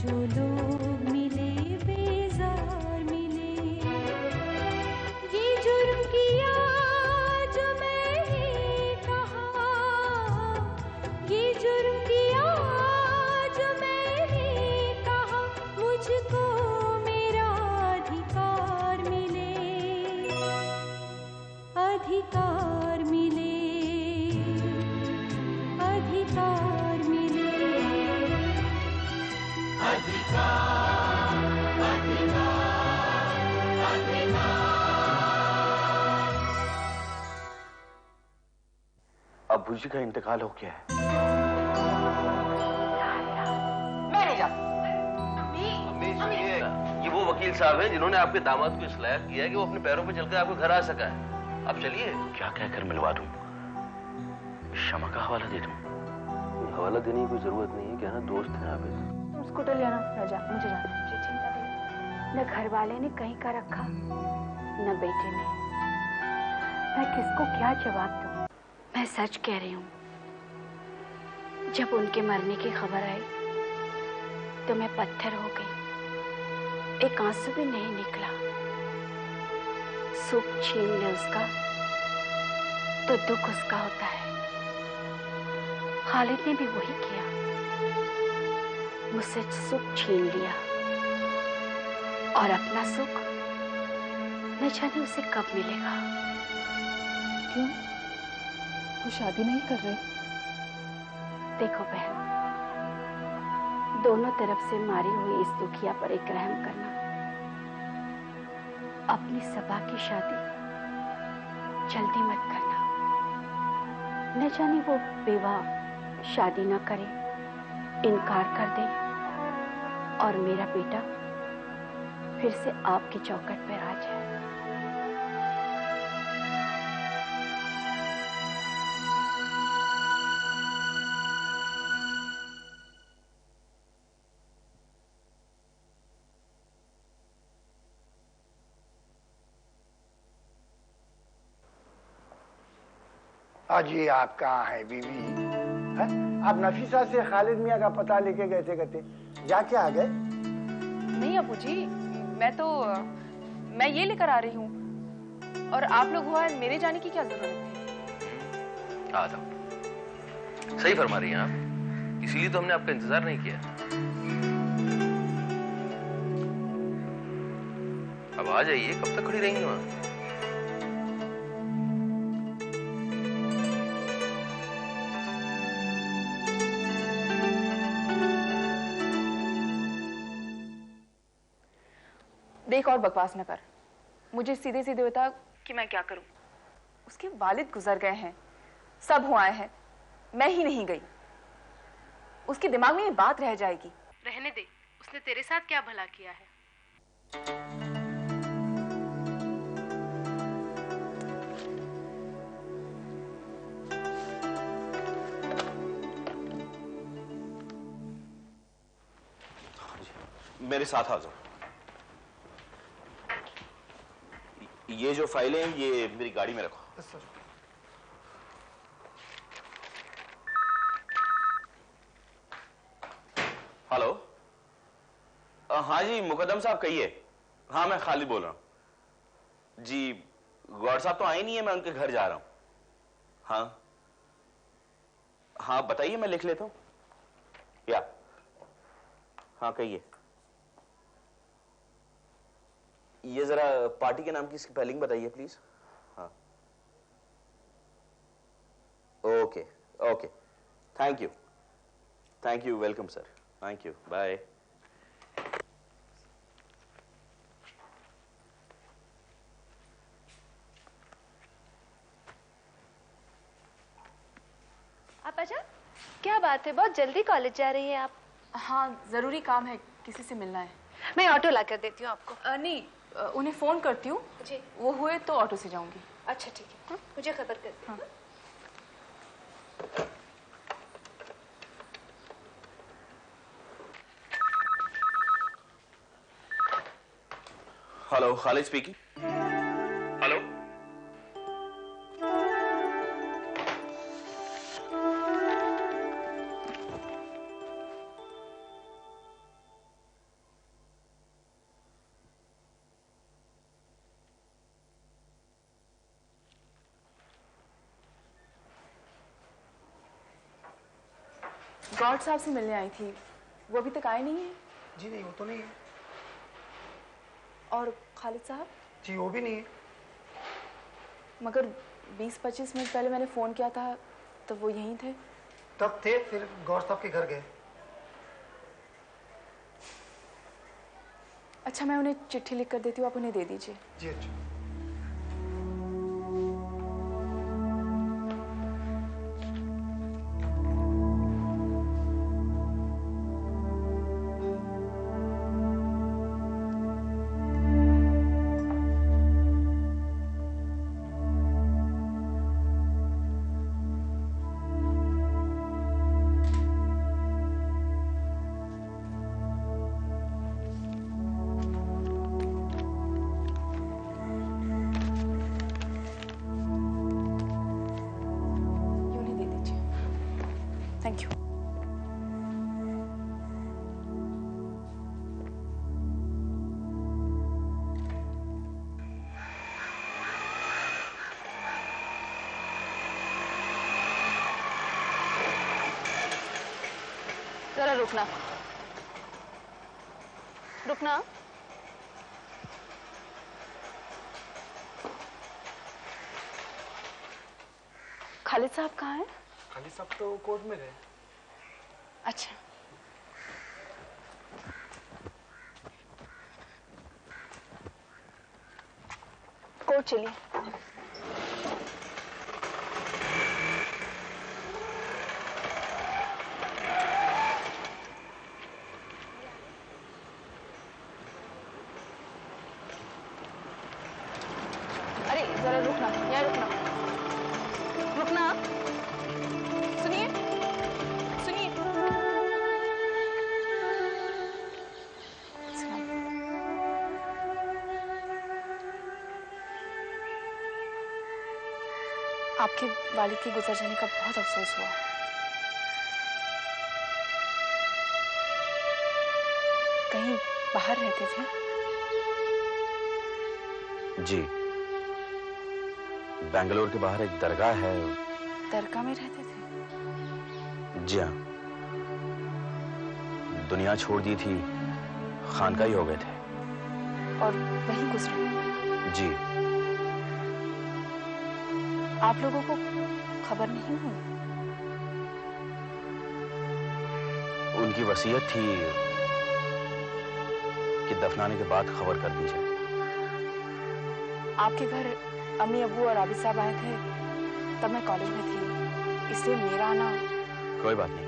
जो लोग मिले बेजार मिले, ये जुर्म किया जो मैंने कहा, ये जुर्म किया जो मैंने कहा, मुझको मेरा अधिकार मिले, अधिकार मिले, अधिकार मिले, अधिकार, अधिकार, अधिकार। अब्बू जी का इंतकाल हो गया है। मैं नहीं जाती। ये वो वकील साहब हैं जिन्होंने आपके दामाद को इस लायक किया है कि वो अपने पैरों पे चलकर आपके घर आ सका है। अब चलिए। क्या कहकर मिलवा दूं? शमा का हवाला दे दूं? हवाला देने की कोई जरूरत नहीं है, क्या ना दोस्त हैं आप। तुम स्कूटर ले आना, राजा, मुझे जाना है। मुझे चिंता नहीं, न घर वाले ने कहीं का रखा न बेटे ने। मैं किसको क्या जवाब दूं? मैं सच कह रही हूँ, जब उनके मरने की खबर आई तो मैं पत्थर हो गई, एक आंसू भी नहीं निकला। सुख छीन ले उसका तो दुख उसका होता है। खालिद ने भी वही किया, मुझसे सुख छीन लिया और अपना सुख न जाने उसे कब मिलेगा। क्यों? वो शादी नहीं कर रहे? देखो बहन, दोनों तरफ से मारी हुई इस दुखिया पर एक रहम करना। अपनी सबा की शादी जल्दी मत करना, न जाने वो बेवाह शादी न करे, इनकार कर दे और मेरा बेटा फिर से आपकी चौखट पर आ जाए। अजी आप कहाँ हैं बीवी? है? आप नफीसा से खालिद मियाँ का पता लेके गए थे कहते, जाके आ गए? नहीं अबू जी, मैं ये लेकर आ रही हूँ, और आप लोग हुआ है, मेरे जाने की क्या जरूरत थी? आ जाओ। सही फरमा रही हैं आप, इसीलिए तो हमने आपका इंतजार नहीं किया। अब आ जाइए, कब तक खड़ी रहेंगी वहां? देख और बकवास न कर, मुझे सीधे सीधे बता कि मैं क्या करूं। उसके वालिद गुजर गए हैं, सब हो आए हैं, मैं ही नहीं गई। उसके दिमाग में ये बात रह जाएगी। रहने दे, उसने तेरे साथ क्या भला किया है? मेरे साथ आ जाओ। ये जो फाइलें हैं ये मेरी गाड़ी में रखो। हेलो, हाँ जी मुकद्दम साहब कहिए। हाँ मैं खालिद बोल रहा हूँ जी। गौर साहब तो आए नहीं है, मैं उनके घर जा रहा हूँ। हाँ हाँ बताइए, मैं लिख लेता हूँ। या हाँ कहिए। ये जरा पार्टी के नाम की स्पेलिंग बताइए प्लीज। हाँ okay okay, thank you, welcome sir, thank you, bye. आप अच्छा, क्या बात है, बहुत जल्दी कॉलेज जा रही है आप? हाँ जरूरी काम है, किसी से मिलना है। मैं ऑटो ला कर देती हूँ आपको। नहीं, उन्हें फोन करती हूँ, वो हुए तो ऑटो से जाऊंगी। अच्छा ठीक है, मुझे खबर कर। हाँ। Hello, Khalid speaking. Hello, God साहब से मिलने आई थी, वो अभी तक आए नहीं है। जी नहीं, वो तो नहीं है। और खालिद साहब? जी वो भी नहीं है। मगर 20-25 मिनट पहले मैंने फोन किया था तो वो यहीं थे। तब थे, फिर गौर साहब के घर गए। अच्छा, मैं उन्हें चिट्ठी लिख कर देती हूँ, आप उन्हें दे दीजिए। जी अच्छा। Thank you. जरा रुकना, रुकना। खालिद साहब कहाँ हैं? खालिद साहब तो कोर्ट में गए। अच्छा। कोर्ट चलिए। अरे जरा रुकना, यहाँ रुकना, रुकना। सुनिए, सुनिए। आपके वालिद के गुजर जाने का बहुत अफसोस हुआ। कहीं बाहर रहते थे? जी, बेंगलोर के बाहर एक दरगाह है। दरगाह में रहते थे? जी हाँ, दुनिया छोड़ दी थी, खानकाही हो गए थे। और वहीं गुजरे? जी। आप लोगों को खबर नहीं हुई? उनकी वसीयत थी कि दफनाने के बाद खबर कर दी जाए। आपके घर अम्मी अब्बू और आबिद साहब आए थे तब मैं कॉलेज में थी, इसलिए मेरा आना। कोई बात नहीं।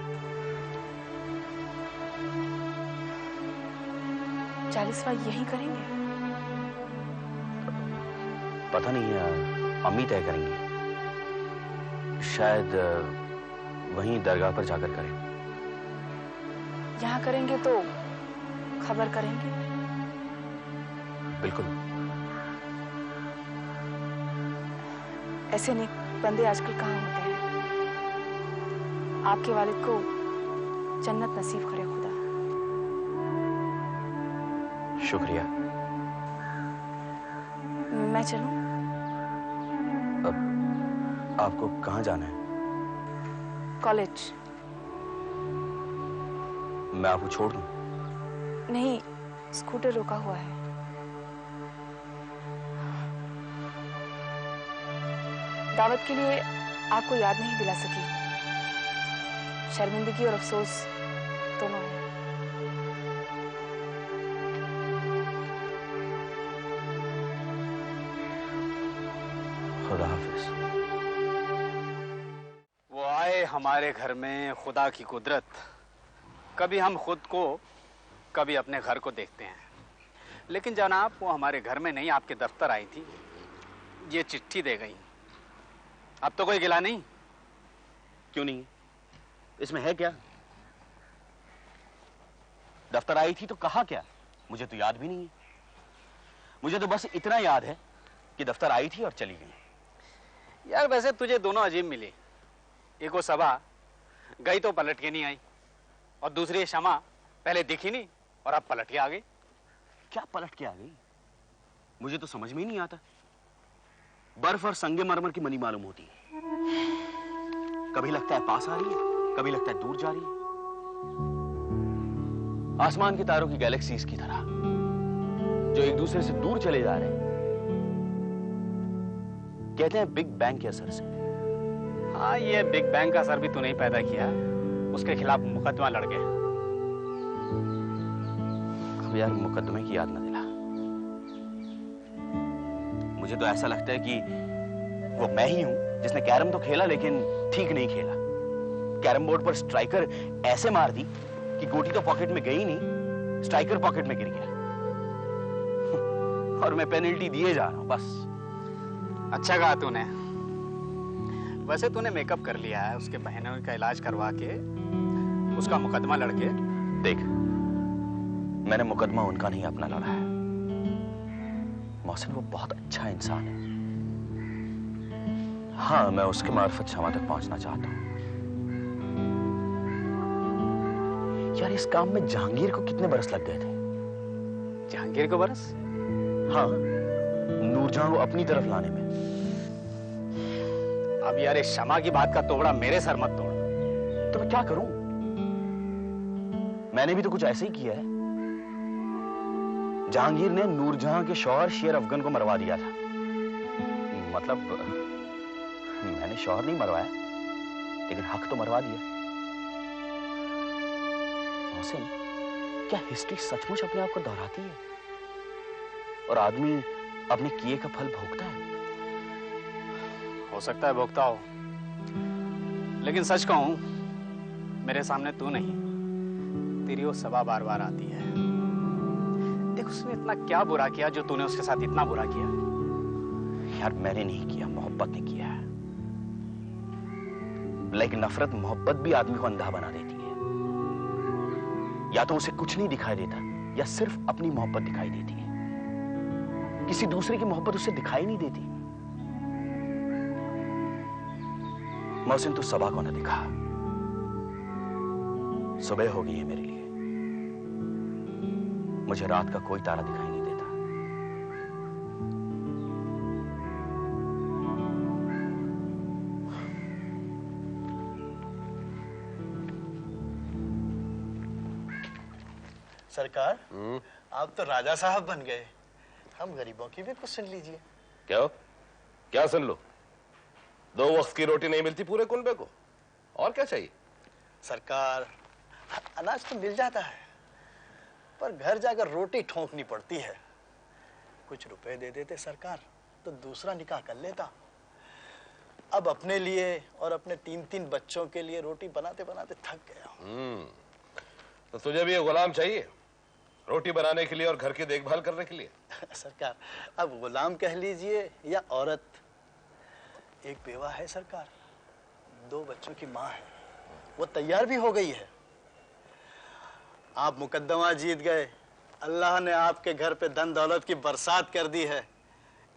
40वां यहीं करेंगे? पता नहीं, अम्मी तय करेंगी। शायद वहीं दरगाह पर जाकर करें। यहाँ करेंगे तो खबर करेंगे? बिल्कुल। ऐसे नेक बंदे आजकल कहाँ होते हैं। आपके वालिद को जन्नत नसीब करे खुदा। शुक्रिया। मैं चलूं? अब आपको कहाँ जाना है? कॉलेज। मैं आपको छोड़ दूं? नहीं, स्कूटर रुका हुआ है। दावत के लिए आपको याद नहीं दिला सकी। शर्मिंदगी और अफसोस दोनों है। खुदा हाफिज। वो आए हमारे घर में, खुदा की कुदरत। कभी हम खुद को, कभी अपने घर को देखते हैं। लेकिन जनाब, वो हमारे घर में नहीं, आपके दफ्तर आई थी, ये चिट्ठी दे गई। अब तो कोई गिला नहीं? क्यों नहीं? इसमें है क्या? दफ्तर आई थी तो कहा क्या? मुझे तो याद भी नहीं है। मुझे तो बस इतना याद है कि दफ्तर आई थी और चली गई। यार वैसे तुझे दोनों अजीब मिली। एक वो सबा गई तो पलट के नहीं आई, और दूसरी शमा पहले दिखी नहीं और अब पलट के आ गई। क्या पलट के आ गई? मुझे तो समझ में ही नहीं आता। बर्फ और संगमरमर की मनी मालूम होती है। कभी लगता है पास आ रही है, कभी लगता है दूर जा रही है। आसमान के तारों की गैलेक्सीज की तरह जो एक दूसरे से दूर चले जा रहे हैं। कहते हैं बिग बैंग के असर से। हाँ, ये बिग बैंग का असर भी तूने ही पैदा किया, उसके खिलाफ मुकदमा लड़ गया। अब यार मुकदमे की याद न दिला। मुझे तो ऐसा लगता है कि वो मैं ही हूं जिसने कैरम तो खेला लेकिन ठीक नहीं खेला। कैरम बोर्ड पर स्ट्राइकर ऐसे मार दी कि गोटी तो पॉकेट में गई नहीं, स्ट्राइकर पॉकेट में गिर गया। और मैं पेनल्टी दिए जा रहा हूं बस। अच्छा कहा तूने। वैसे तूने मेकअप कर लिया है, उसके बहनों का इलाज करवा के उसका मुकदमा लड़के। देख, मैंने मुकदमा उनका नहीं अपना लड़ा है। मोहसिन वो बहुत अच्छा इंसान है। हाँ, मैं उसके मार्फत क्षमा तक पहुंचना चाहता हूं। यार, इस काम में जहांगीर को कितने बरस लग गए थे? जहांगीर को बरस? हाँ, नूरजहां को अपनी तरफ लाने में। अब यार इस क्षमा की बात का तोबड़ा मेरे सर मत तोड़। तो मैं क्या करूं? मैंने भी तो कुछ ऐसे ही किया है। जहांगीर ने नूरजहां के शौहर शेर अफगन को मरवा दिया था। मतलब मैंने शौहर नहीं मरवाया, लेकिन हक तो मरवा दिया। मोहसिन, क्या हिस्ट्री सचमुच अपने आप को दोहराती है और आदमी अपने किए का फल भोगता है? हो सकता है भोगता हो, लेकिन सच कहूं, मेरे सामने तू नहीं, तेरी वो सभा बार बार आती है। देख, उसने इतना क्या बुरा किया जो तूने उसके साथ इतना बुरा किया? यार, मैंने नहीं किया, मोहब्बत ने किया है। लेकिन नफरत मोहब्बत भी आदमी को अंधा बना देती है। या तो उसे कुछ नहीं दिखाई देता, या सिर्फ अपनी मोहब्बत दिखाई देती है। किसी दूसरे की मोहब्बत उसे दिखाई नहीं देती। मोहसिन, तू सबा को न दिखा। सुबह हो गई है मेरे लिए। मुझे रात का कोई तारा दिखाई नहीं देता। सरकार, आप तो राजा साहब बन गए। हम गरीबों की भी कुछ सुन लीजिए। क्या सुन लो? 2 वक्त की रोटी नहीं मिलती पूरे कुनबे को, और क्या चाहिए? सरकार, अनाज तो मिल जाता है, पर घर जाकर रोटी ठोंकनी पड़ती है। कुछ रुपए दे देते सरकार, तो दूसरा निकाह कर लेता। अब अपने लिए और अपने 3-3 बच्चों के लिए रोटी बनाते बनाते थक गया हूं। तो तुझे भी ये गुलाम चाहिए, रोटी बनाने के लिए और घर की देखभाल करने के लिए? सरकार, अब गुलाम कह लीजिए या औरत। एक बेवा है सरकार, 2 बच्चों की माँ है, वो तैयार भी हो गई है। आप मुकद्दमा जीत गए, अल्लाह ने आपके घर पे धन दौलत की बरसात कर दी है।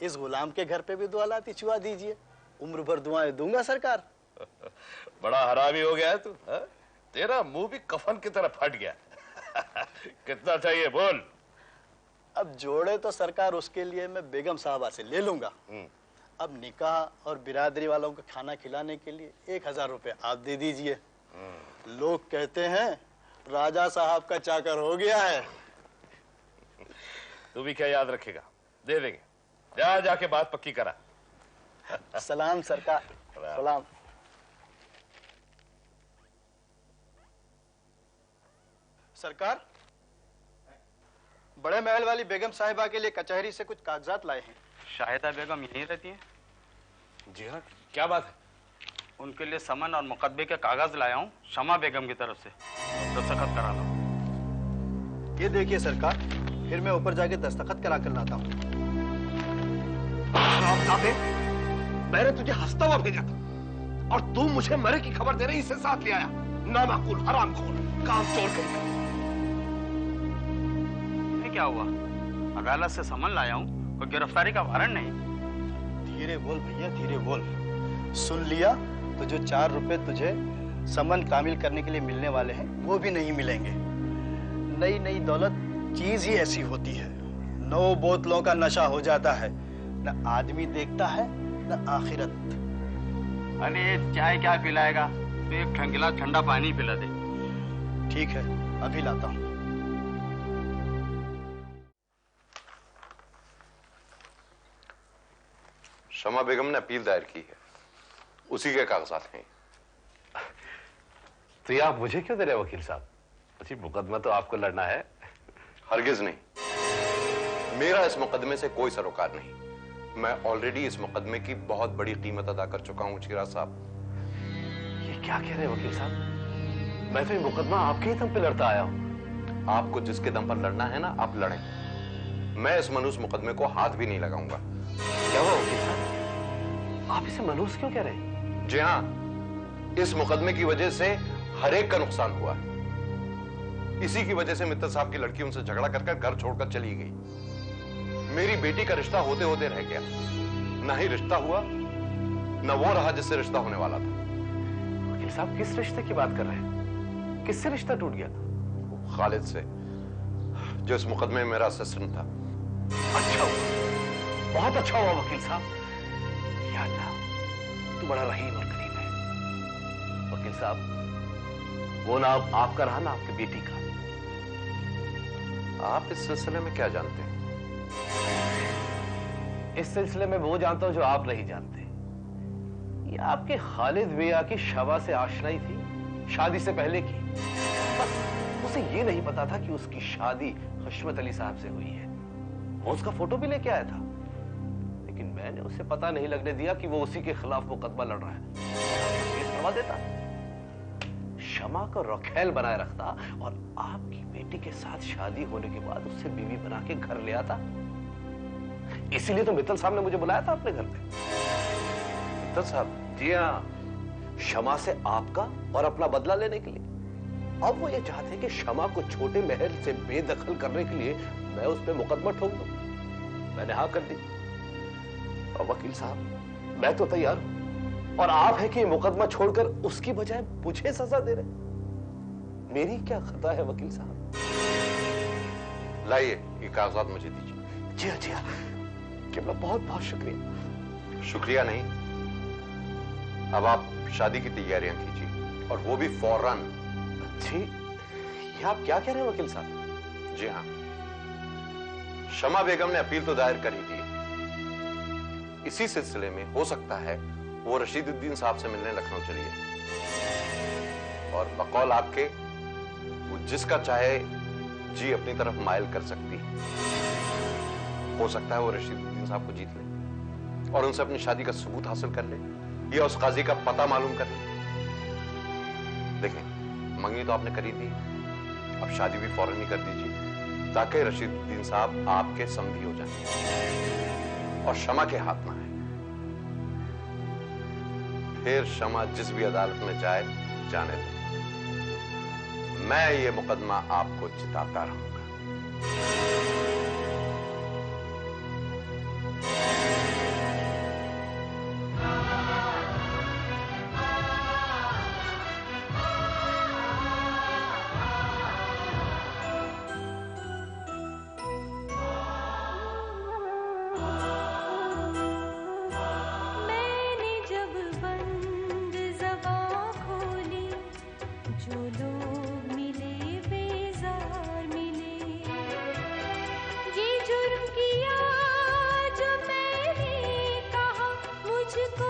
इस गुलाम के घर पे भी दुआ लाती चुआ दीजिए, उम्र भर दुआएं दूंगा सरकार। बड़ा हरामी हो गया है तू, हा? तेरा मुंह भी कफन की तरह फट गया। कितना चाहिए बोल? अब जोड़े तो सरकार उसके लिए मैं बेगम साहबा से ले लूंगा। अब निकाह और बिरादरी वालों को खाना खिलाने के लिए 1000 रुपए आप दे दीजिए। लोग कहते हैं राजा साहब का चाकर हो गया है। तू भी क्या याद रखेगा? दे देंगे, जा जाके बात पक्की करा। सलाम सरकार। सलाम। सरकार, बड़े महल वाली बेगम साहिबा के लिए कचहरी से कुछ कागजात लाए हैं। शाहिदा बेगम यहीं रहती है? जी हाँ, क्या बात है? उनके लिए समन और मुकदमे के कागज लाया हूँ, शमा बेगम की तरफ से। दस्तखत करा लो। ये देखिए सरकार, फिर मैं ऊपर जाके दस्तखत करा कर लाता हूँ। मैंने तुझे हंसता हुआ भेजा था और तू मुझे मरे की खबर दे रही, इसे साथ ले आया। नामाकुल, हरामखोर, काम चोर कहीं। क्या हुआ? अदालत से समन लाया हूँ, कोई गिरफ्तारी का वारंट नहीं। धीरे बोल भैया, धीरे बोल। सुन लिया तो जो 4 रुपए तुझे समन कामिल करने के लिए मिलने वाले हैं वो भी नहीं मिलेंगे। नई नई दौलत चीज ही ऐसी होती है, 9 बोतलों का नशा हो जाता है, न आदमी देखता है न आखिरत। अरे चाय क्या पिलाएगा, तो एक ठंडा ठंडा पानी पिला दे। ठीक है, अभी लाता हूं। शमा बेगम ने अपील दायर की है, उसी के कागजात हैं। तो ये आप मुझे क्यों दे रहे हैं वकील साहब? जी मुकदमा तो आपको लड़ना है। हरगिज नहीं, मेरा इस मुकदमे से कोई सरोकार नहीं। मैं ऑलरेडी इस मुकदमे की बहुत बड़ी कीमत अदा कर चुका हूं चिराग साहब। ये क्या कह रहे हैं वकील साहब? मैं तो ये मुकदमा आपके ही दम पे लड़ता आया हूं। आपको जिसके दम पर लड़ना है ना, आप लड़ें। मैं इस मनहूस मुकदमे को हाथ भी नहीं लगाऊंगा। क्या हुआ वकील साहब? आप इसे मनहूस क्यों कह रहे हैं? जी हाँ, इस मुकदमे की वजह से हर एक का नुकसान हुआ है। इसी की वजह से मित्तल साहब की लड़की उनसे झगड़ा कर घर छोड़कर चली गई। मेरी बेटी का रिश्ता होते होते रह गया। ना ही रिश्ता हुआ, न वो रहा जिससे रिश्ता होने वाला था। वकील साहब किस रिश्ते की बात कर रहे हैं? किससे रिश्ता टूट गया? खालिद से, जो इस मुकदमे में मेरा असिस्टेंट था। अच्छा हुआ, बहुत अच्छा हुआ वकील साहब। या अल्लाह, तू बड़ा रहीम और करीम है। वकील साहब, वो नाम आपका रहा ना आपकी बेटी का। आप इस सिलसिले में क्या जानते हैं? इस सिलसिले में वो जानता हूं जो आप नहीं जानते। ये आपके खालिद मियां की शवा से आशनाई थी, शादी से पहले की। बस उसे ये नहीं पता था कि उसकी शादी हशमत अली साहब से हुई है। वो उसका फोटो भी लेके आया था, लेकिन मैंने उसे पता नहीं लगने दिया कि वो उसी के खिलाफ मुकदमा लड़ रहा है। केस करवा देता, शमा को रखेल बनाए रखता और आपकी बेटी के साथ शादी होने के बाद उससे बीवी बना के घर ले आता। इसीलिए तो मित्तल साहब ने मुझे बुलाया था अपने घर पे। मित्तल साहब? जी हाँ, शमा से आपका और अपना बदला लेने के लिए। अब वो ये चाहते हैं कि शमा को छोटे महल से बेदखल करने के लिए मैं उस पर मुकदमा ठोक दूं। मैंने हाँ कर दी। और वकील साहब, मैं तो तैयार हूं, और आप है कि मुकदमा छोड़कर उसकी बजाय मुझे सजा दे रहे। मेरी क्या खता है वकील साहब? लाइए, ये कागजात मुझे दीजिए। जी हाँ, जी हाँ, किबला बहुत बहुत शुक्रिया। शुक्रिया नहीं, अब आप शादी की तैयारियां कीजिए, और वो भी फौरन। जी, ये आप क्या कह रहे हैं वकील साहब? जी हाँ, शमा बेगम ने अपील तो दायर कर ही दी है। इसी सिलसिले में हो सकता है वो रशीदुद्दीन साहब से मिलने लखनऊ चली है, और बकौल आपके वो जिसका चाहे जी अपनी तरफ माइल कर सकती है। हो सकता है वो रशीदुद्दीन साहब को जीत ले और उनसे अपनी शादी का सबूत हासिल कर ले, या उस काजी का पता मालूम कर ले। देखें, मंगनी तो आपने करी थी, अब शादी भी फौरन ही कर दीजिए, ताकि रशीदुद्दीन साहब आपके समधी हो जाए और शमा के हाथ ना आए। फिर शमा जिस भी अदालत में जाए, जाने दे। मैं ये मुकदमा आपको जिताता रहूंगा। मैंने जब बंद ज़बां खोली, जो लोग मिले बेजार मिले। ये जुर्म किया जो मैंने कहा, मुझको